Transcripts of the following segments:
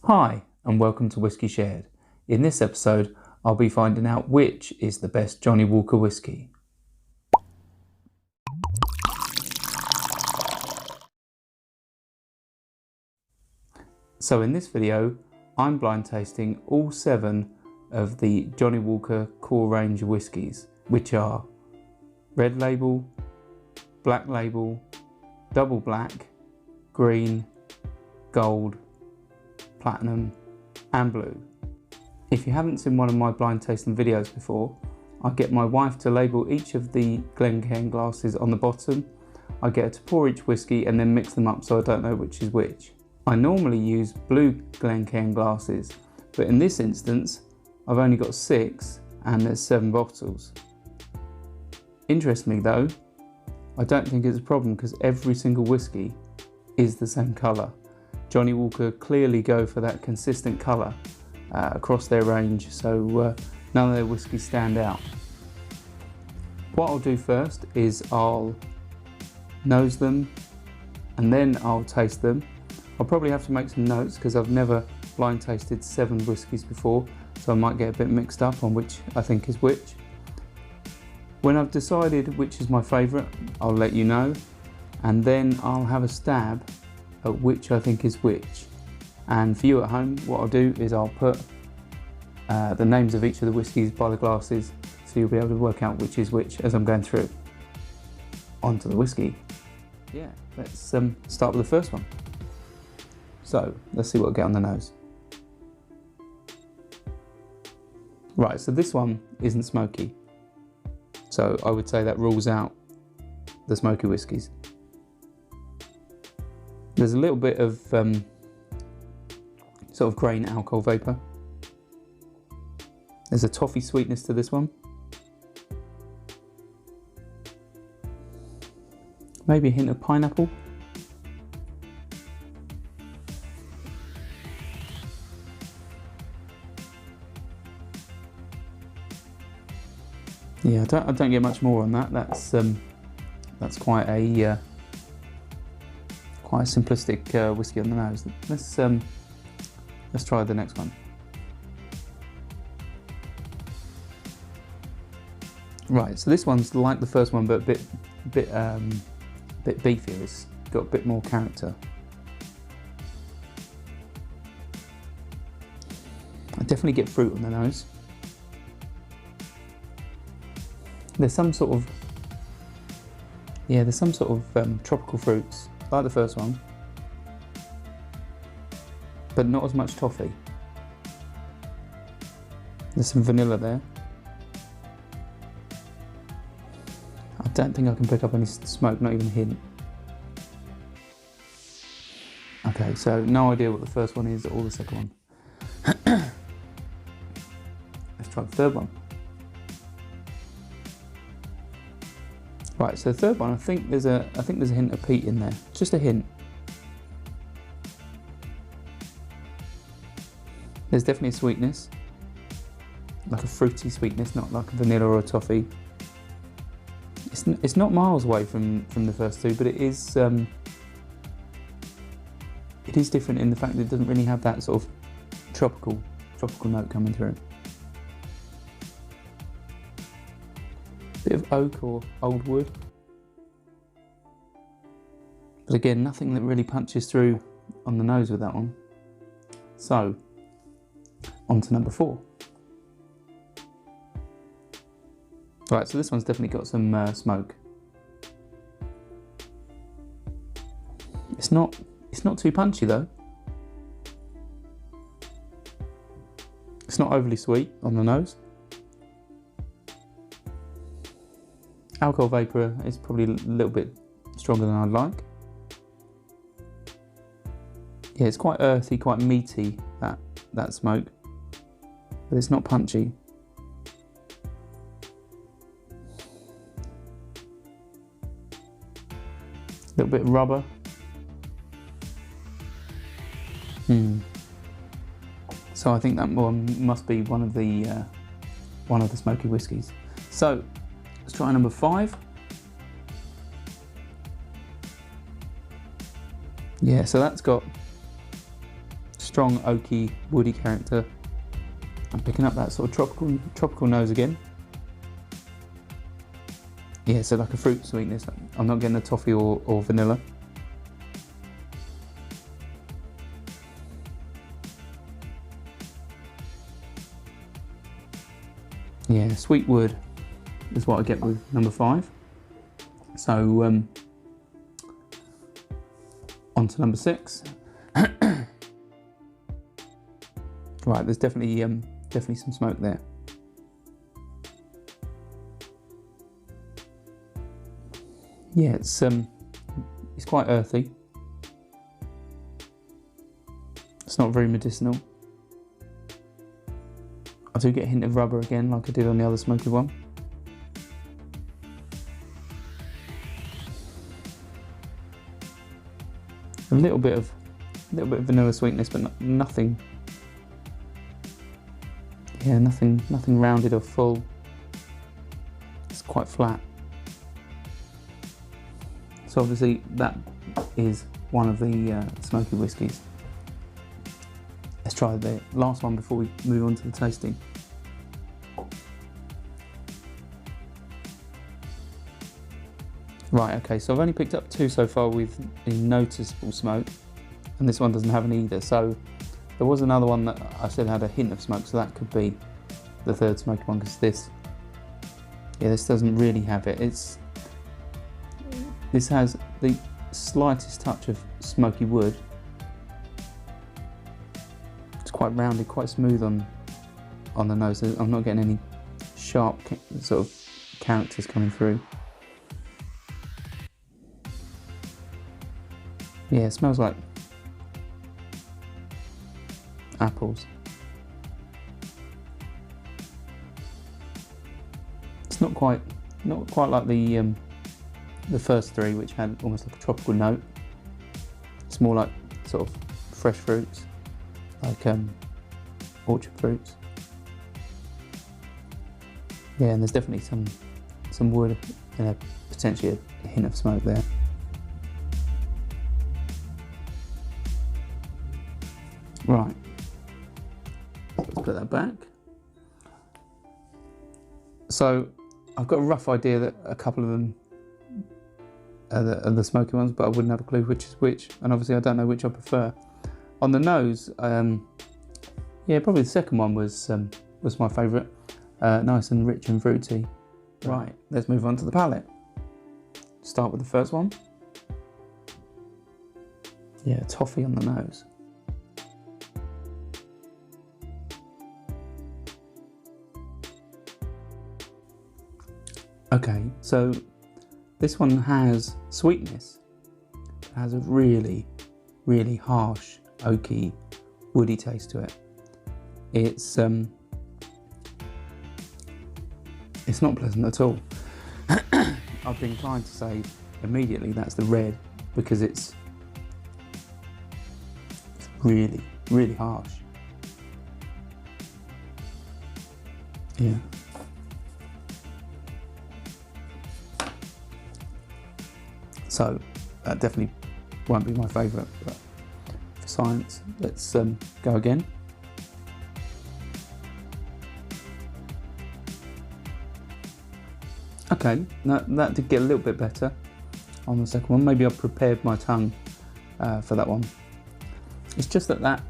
Hi and welcome to Whisky Shared. In this episode I'll be finding out which is the best Johnnie Walker whiskey. So in this video I'm blind tasting all 7 of the Johnnie Walker core range of whiskies, which are Red Label, Black Label, Double Black, Green, Gold, Platinum and Blue. If you haven't seen one of my blind tasting videos before, I get my wife to label each of the Glencairn glasses on the bottom. I get her to pour each whiskey and then mix them up so I don't know which is which. I normally use blue Glencairn glasses, but in this instance I've only got 6 and there's 7 bottles. Interestingly though, I don't think it's a problem because every single whiskey is the same colour. Johnnie Walker clearly go for that consistent colour across their range, so none of their whiskies stand out. What I'll do first is I'll nose them and then I'll taste them. I'll probably have to make some notes because I've never blind tasted 7 whiskies before, so I might get a bit mixed up on which I think is which. When I've decided which is my favourite, I'll let you know, and then I'll have a stab at which I think is which. And for you at home, what I'll do is I'll put the names of each of the whiskies by the glasses, so you'll be able to work out which is which as I'm going through. On to the whiskey. Yeah, let's start with the first one. So let's see what I get on the nose. Right, so this one isn't smoky, so I would say that rules out the smoky whiskies. There's a little bit of sort of grain alcohol vapour. There's a toffee sweetness to this one. Maybe a hint of pineapple. Yeah, I don't get much more on that. That's quite a simplistic whiskey on the nose. Let's try the next one. Right, so this one's like the first one, but a bit beefier. It's got a bit more character. I definitely get fruit on the nose. There's some sort of tropical fruits, like the first one, but not as much toffee. There's some vanilla there. I don't think I can pick up any smoke, not even a hint. Okay, so no idea what the first one is or the second one. Let's try the third one. Right, so the third one, I think there's a hint of peat in there, just a hint. There's definitely a sweetness, like a fruity sweetness, not like a vanilla or a toffee. It's not miles away from the first two, but it is different in the fact that it doesn't really have that sort of tropical note coming through. Bit of oak or old wood, but again nothing that really punches through on the nose with that one. So on to number 4. Right, so this one's definitely got some smoke. It's not too punchy though. It's not overly sweet on the nose. Alcohol vapour is probably a little bit stronger than I'd like. Yeah, it's quite earthy, quite meaty, that smoke, but it's not punchy. A little bit of rubber. So I think that one must be one of the smoky whiskies. So let's try number 5. Yeah, so that's got strong oaky woody character. I'm picking up that sort of tropical nose again. Yeah, so like a fruit sweetness. I'm not getting a toffee or vanilla. Yeah, sweet wood is what I get with number 5. So on to number 6. Right, there's definitely some smoke there. Yeah, it's quite earthy. It's not very medicinal. I do get a hint of rubber again, like I did on the other smoky one. A little bit of vanilla sweetness, but nothing. Yeah, nothing rounded or full. It's quite flat. So obviously that is one of the smoky whiskies. Let's try the last one before we move on to the tasting. Right, okay, so I've only picked up 2 so far with a noticeable smoke, and this one doesn't have any either. So there was another one that I said had a hint of smoke, so that could be the 3rd smoky one, because this doesn't really have it. This has the slightest touch of smoky wood. It's quite rounded, quite smooth on the nose. I'm not getting any sharp sort of characters coming through. Yeah, it smells like apples. It's not quite like the first 3, which had almost like a tropical note. It's more like sort of fresh fruits, like orchard fruits. Yeah, and there's definitely some wood and potentially a hint of smoke there. Right, let's put that back. So I've got a rough idea that a couple of them are the smoky ones, but I wouldn't have a clue which is which, and obviously I don't know which I prefer. On the nose, yeah, probably the second one was my favourite. Nice and rich and fruity. Right, let's move on to the palate. Start with the first one. Yeah, toffee on the nose. Okay, so this one has sweetness. It has a really, really harsh, oaky, woody taste to it. It's not pleasant at all. I'd be inclined to say immediately that's the red, because it's really, really harsh. Yeah. So that definitely won't be my favourite, but for science, let's go again. Okay, that did get a little bit better on the second one. Maybe I prepared my tongue for that one. It's just that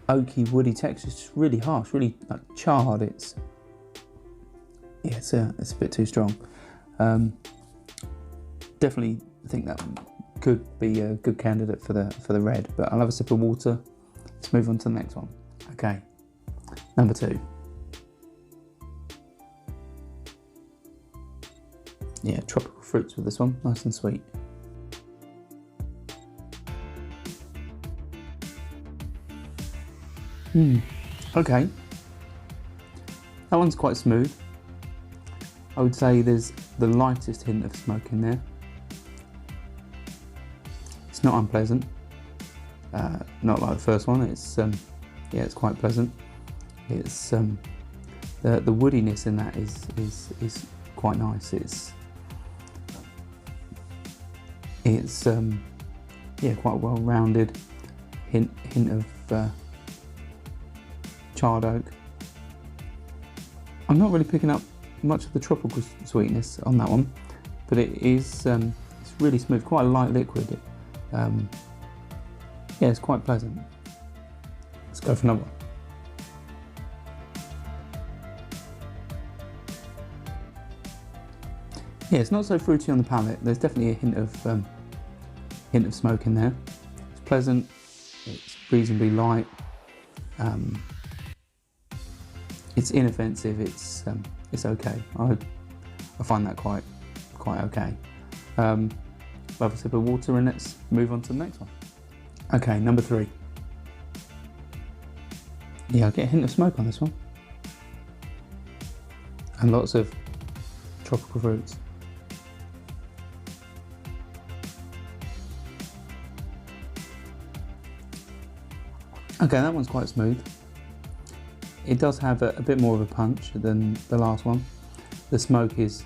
oaky, woody texture is just really harsh, really charred. It's a bit too strong. Definitely think that could be a good candidate for the red, but I'll have a sip of water. Let's move on to the next one. Okay, number 2. Yeah, tropical fruits with this one, nice and sweet. Okay, that one's quite smooth. I would say there's the lightest hint of smoke in there. It's not unpleasant, not like the first one. It's yeah, it's quite pleasant. It's the woodiness in that is quite nice. It's yeah, quite well rounded. hint of charred oak. I'm not really picking up much of the tropical sweetness on that one, but it is it's really smooth, quite a light liquid. Yeah, it's quite pleasant. Let's go for another one. Yeah, it's not so fruity on the palate. There's definitely a hint of smoke in there. It's pleasant. It's reasonably light. It's inoffensive. It's okay. I find that quite okay. Have a sip of water and let's move on to the next one. Okay, number 3. Yeah, I get a hint of smoke on this one, and lots of tropical fruits. Okay, that one's quite smooth. It does have a bit more of a punch than the last one. The smoke is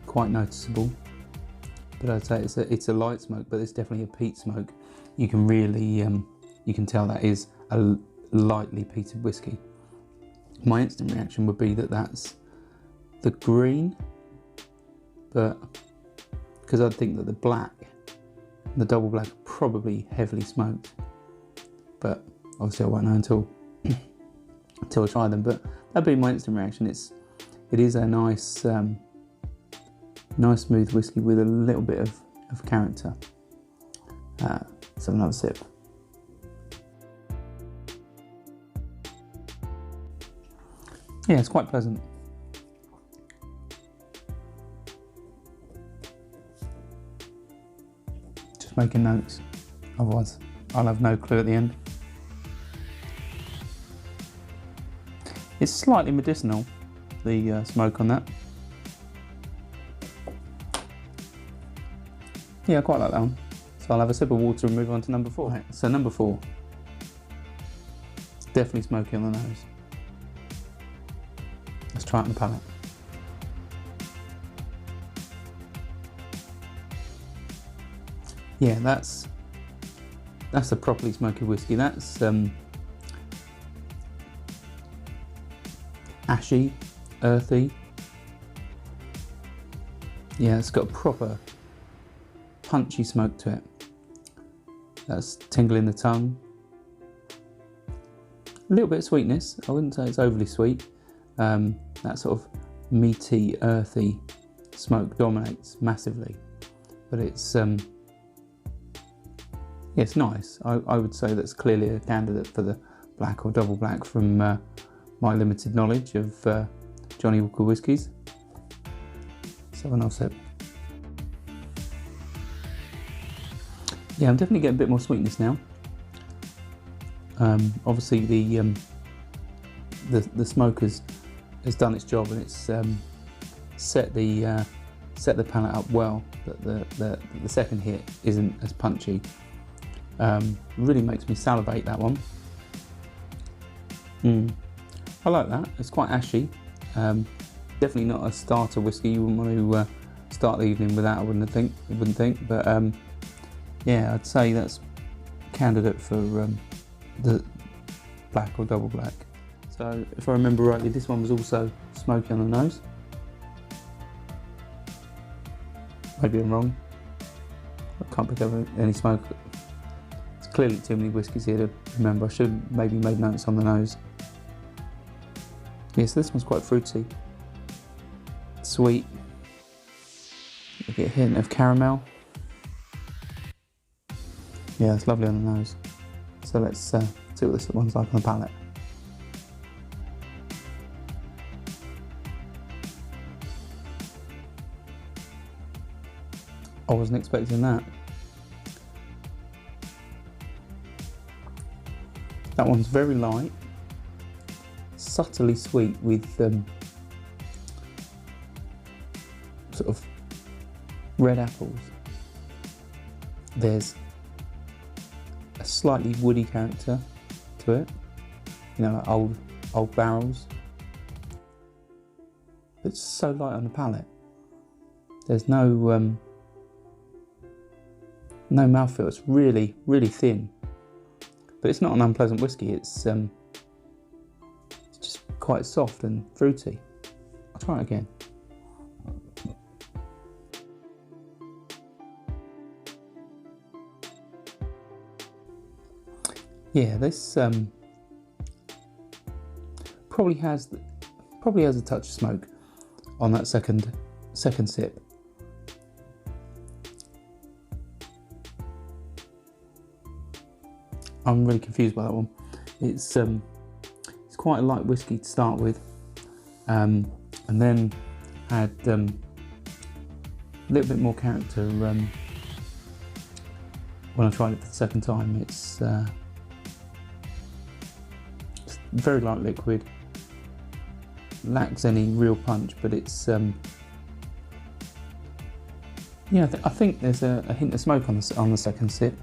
quite noticeable, but I'd say it's a light smoke, but it's definitely a peat smoke. You can really, you can tell that is a lightly peated whiskey. My instant reaction would be that that's the green, but because I think that the black, the double black, are probably heavily smoked, but obviously I won't know until I try them. But that'd be my instant reaction. It is a nice, nice smooth whiskey with a little bit of character. Let's have another sip. Yeah, it's quite pleasant. Just making notes, otherwise I'll have no clue at the end. It's slightly medicinal, the smoke on that. Yeah, I quite like that one. So I'll have a sip of water and move on to number 4. Right, so number 4, definitely smoky on the nose. Let's try it on the palate. Yeah, that's a properly smoky whiskey. That's ashy, earthy. Yeah, it's got a proper punchy smoke to it. That's tingling the tongue. A little bit of sweetness. I wouldn't say it's overly sweet. That sort of meaty, earthy smoke dominates massively, but it's nice. I would say that's clearly a candidate for the black or double black from my limited knowledge of Johnnie Walker whiskies. So another sip. Yeah, I'm definitely getting a bit more sweetness now. Obviously the smoke has done its job, and it's set the palate up well. But the second hit isn't as punchy. Really makes me salivate, that one. I like that. It's quite ashy. Definitely not a starter whiskey. You wouldn't want to start the evening with that. I wouldn't think. But yeah, I'd say that's a candidate for the black or double black. So if I remember rightly, this one was also smoky on the nose. Maybe I'm wrong. I can't pick up any smoke. There's clearly too many whiskies here to remember. I should have maybe made notes on the nose. Yeah, so this one's quite fruity, sweet. You get a hint of caramel. Yeah, it's lovely on the nose. So let's see what this one's like on the palate. I wasn't expecting that. That one's very light, subtly sweet with sort of red apples. There's a slightly woody character to it, you know, like old barrels. It's so light on the palate. There's no mouthfeel. It's really, really thin, but it's not an unpleasant whiskey. It's just quite soft and fruity. I'll try it again. Yeah, this probably has a touch of smoke on that second sip. I'm really confused by that one. It's quite a light whiskey to start with, and then had a little bit more character when I tried it for the second time. It's very light liquid, lacks any real punch, but it's yeah. I think there's a hint of smoke on the second sip.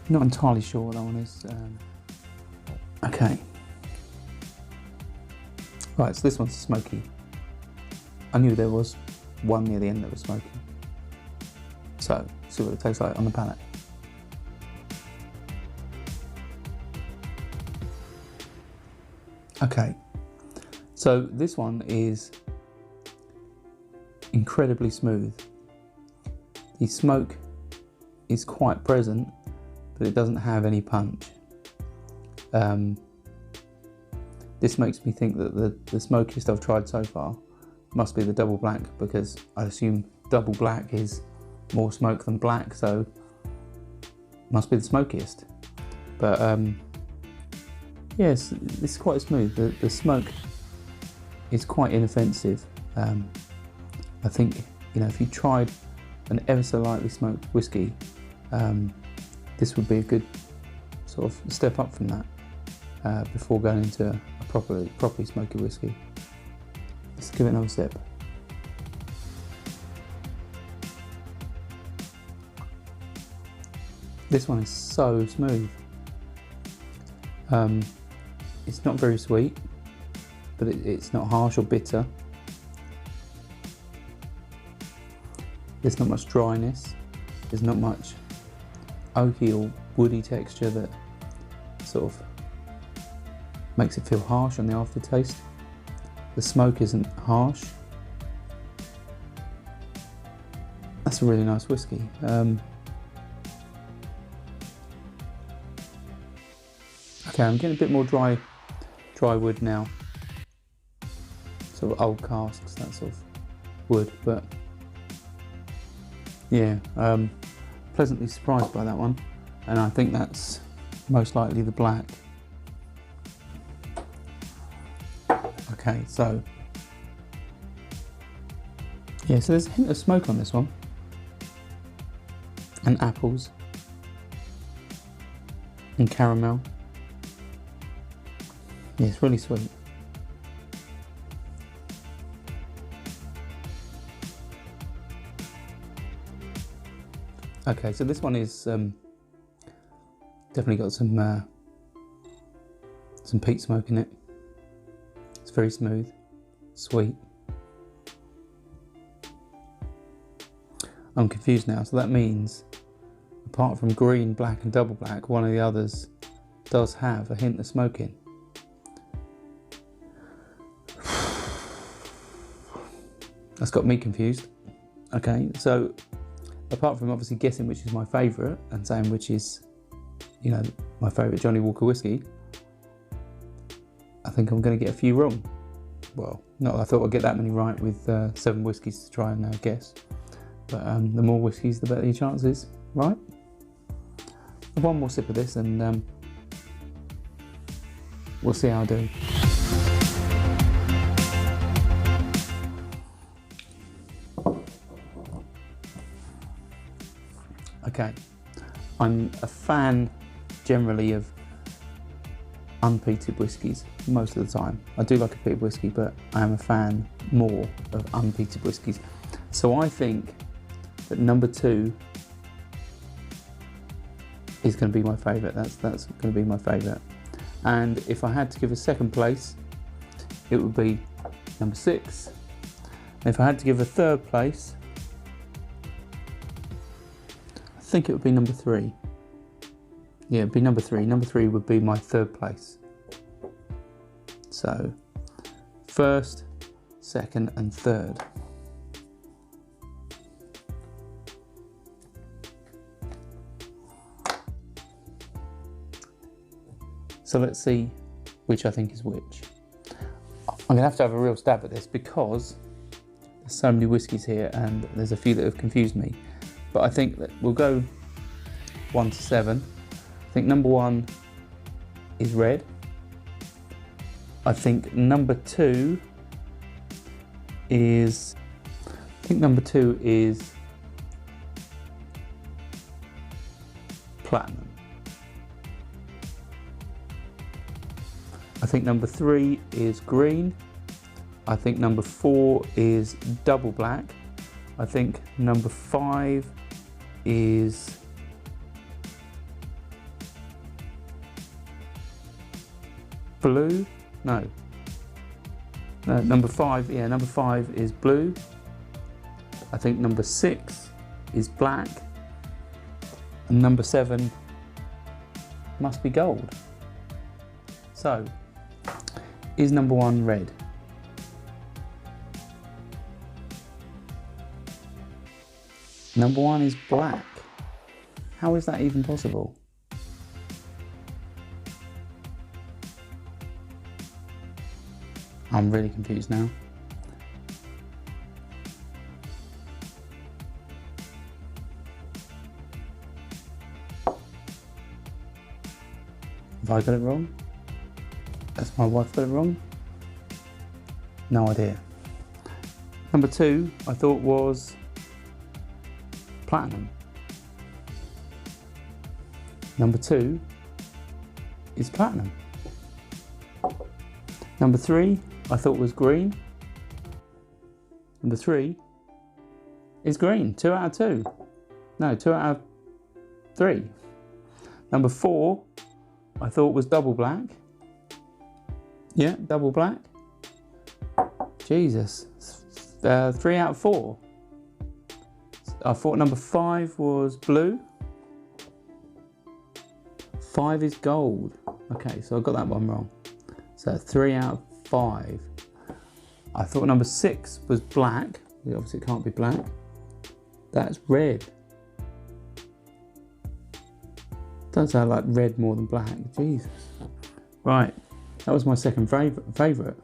Not entirely sure what that one is. Okay. Right, so this one's smoky. I knew there was one near the end that was smoky. So, see what it tastes like on the palate. Okay, so this one is incredibly smooth. The smoke is quite present, but it doesn't have any punch. This makes me think that the smokiest I've tried so far must be the double black, because I assume double black is more smoke than black, so must be the smokiest. But yes, it's quite smooth. The smoke is quite inoffensive. I think, you know, if you tried an ever so lightly smoked whiskey, this would be a good sort of step up from that before going into a properly smoky whiskey. Let's give it another sip. This one is so smooth. It's not very sweet, but it's not harsh or bitter. There's not much dryness. There's not much oaky or woody texture that sort of makes it feel harsh on the aftertaste. The smoke isn't harsh. That's a really nice whiskey. Okay, I'm getting a bit more dry wood now. Sort of old casks, that sort of wood, but yeah, pleasantly surprised by that one, and I think that's most likely the black. Okay, so yeah, so there's a hint of smoke on this one, and apples, and caramel. Yeah, it's really sweet. Okay, so this one is definitely got some peat smoke in it. It's very smooth, sweet. I'm confused now, so that means apart from green, black and double black, one of the others does have a hint of smoke in. That's got me confused. Okay, so apart from obviously guessing which is my favourite and saying which is, you know, my favourite Johnnie Walker whiskey, I think I'm going to get a few wrong. Well, not that I thought I'd get that many right with 7 whiskies to try and guess, but the more whiskies, the better your chances, right? One more sip of this and we'll see how I do. Okay, I'm a fan generally of unpeated whiskies most of the time. I do like a peated whiskey, but I am a fan more of unpeated whiskies. So I think that number 2 is going to be my favourite. That's going to be my favourite. And if I had to give a second place, it would be number 6. And if I had to give a third place, I think it would be number 3. Yeah, it'd be number 3. Number 3 would be my third place. So, first, second and third. So let's see which I think is which. I'm going to have a real stab at this because there's so many whiskies here and there's a few that have confused me. But I think that we'll go 1 to 7. I think number 1 is red. I think number 2 is... platinum. I think number 3 is green. I think number 4 is double black. I think number 5 is blue. No, number 5. Yeah, number 5 is blue. I think number 6 is black. And number 7 must be gold. So, is number 1 red? Number 1 is black. How is that even possible? I'm really confused now. Have I got it wrong? Has my wife got it wrong? No idea. Number 2, I thought was platinum. Number 2 is platinum. Number 3, I thought was green. Number 3 is green. 2 out of 2. No, 2 out of 3. Number 4, I thought was double black. Yeah, double black. Jesus. 3 out of 4. I thought number 5 was blue. 5 is gold. Okay, so I got that one wrong. So 3 out of 5. I thought number 6 was black. Obviously it can't be black. That's red. Does sound like red more than black. Jesus. Right, that was my second favourite.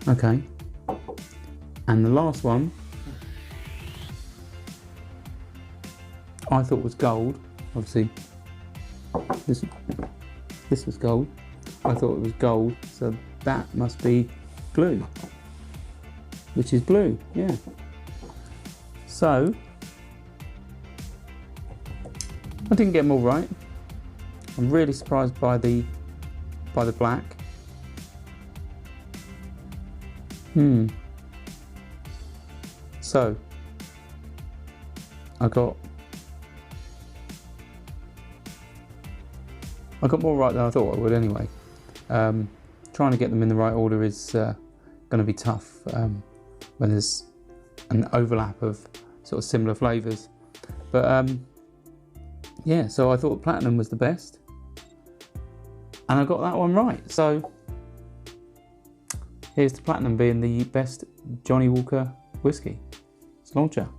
Okay. And the last one, I thought was gold. Obviously, this was gold. I thought it was gold, so that must be blue. Which is blue, yeah. So, I didn't get them all right. I'm really surprised by the black. So, I got more right than I thought I would anyway. Trying to get them in the right order is going to be tough when there's an overlap of sort of similar flavours. But yeah, so I thought platinum was the best. And I got that one right. So here's to platinum being the best Johnnie Walker whiskey. Launcher.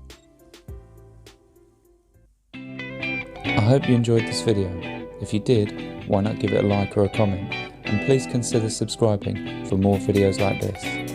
I hope you enjoyed this video. If you did, why not give it a like or a comment, and please consider subscribing for more videos like this.